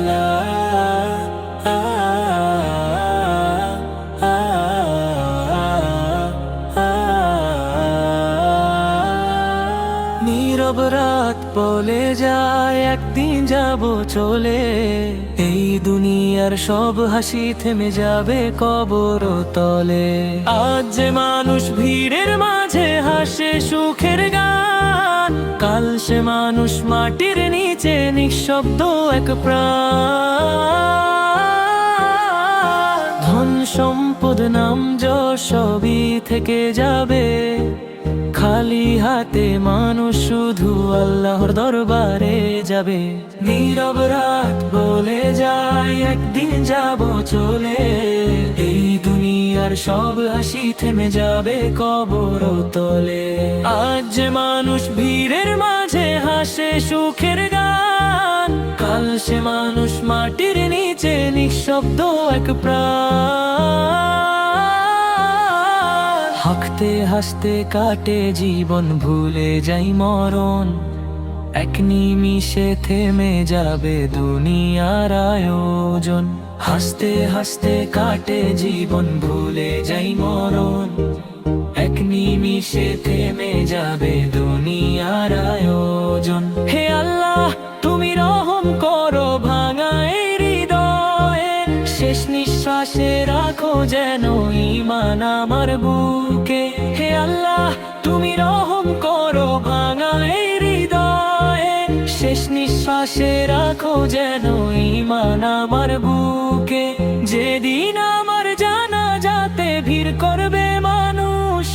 লা নীরব রাত বলে যায় একদিন যাব চলে, এই দুনিয়ার সব হাসি থেমে যাবে কবর তলে। আজ যে মানুষ ভিড়ের মাঝে হাসে সুখের গান, কাল সে মানুষ মাটির নিচে নিঃশব্দ এক প্রাণ। ধন সম্পদ নাম যশ সবই থেকে যাবে, খালি হাতে মানুষ শুধু আল্লাহর দরবারে যাবে। নীরব রাত বলে যায় একদিন যাব চলে, এই দুনিয়ার সব হাসি থেমে যাবে কবর তলে। আজ যে মানুষ ভিড়ের মাঝে হাসে সুখের গান, কাল সে মানুষ মাটির নিচে নিঃশব্দ এক প্রাণ। হাসতে হাসতে কাটে জীবন ভুলে যাই মরণ, এক নিমিষে থেমে যাবে দুনিয়ার আয়োজন। হাসতে হাসতে কাটে জীবন ভুলে যাই মরণ, এক নিমিষে থেমে যাবে দুনিয়ার আয়োজন। হে আল্লাহ তুমি রহম করো ভাঙা এই হৃদয়ে, শেষ নিঃশ্বাসে রাখো যেন ঈমান আমার বুকে। হে আল্লাহ তুমি রহম করো ভাঙা এই হৃদয়ে, শেষ নিঃশ্বাসে রাখো যেন ঈমান আমার বুকে। যেদিন আমার জানাজাতে ভিড় করবে মানুষ,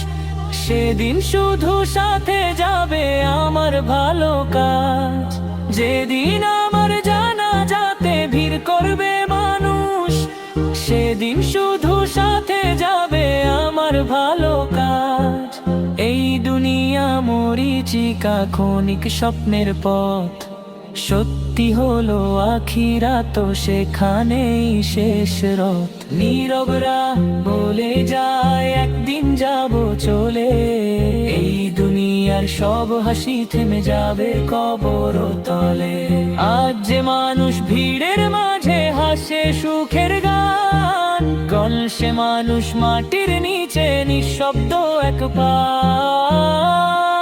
সেদিন শুধু সাথে যাবে আমার ভালো কাজ। যেদিন আমার জানাজাতে ভিড় করবে মানুষ, সেদিন শুধু সাথে যাবে আমার ভালো কাজ। এই দুনিয়া মরীচিকা ক্ষণিক স্বপ্নের পথ, সত্যি হলো আখিরাত সেখানেই শেষ রথ। নীরবরা বলে যায় একদিন যাব চলে, এই দুনিয়ার সব হাসি থেমে যাবে কবর তলে। আজ যে মানুষ ভিড়ের মাঝে হাসে সুখের গান, কাল সে মানুষ মাটির নিচে নিঃশব্দ এক প্রাণ।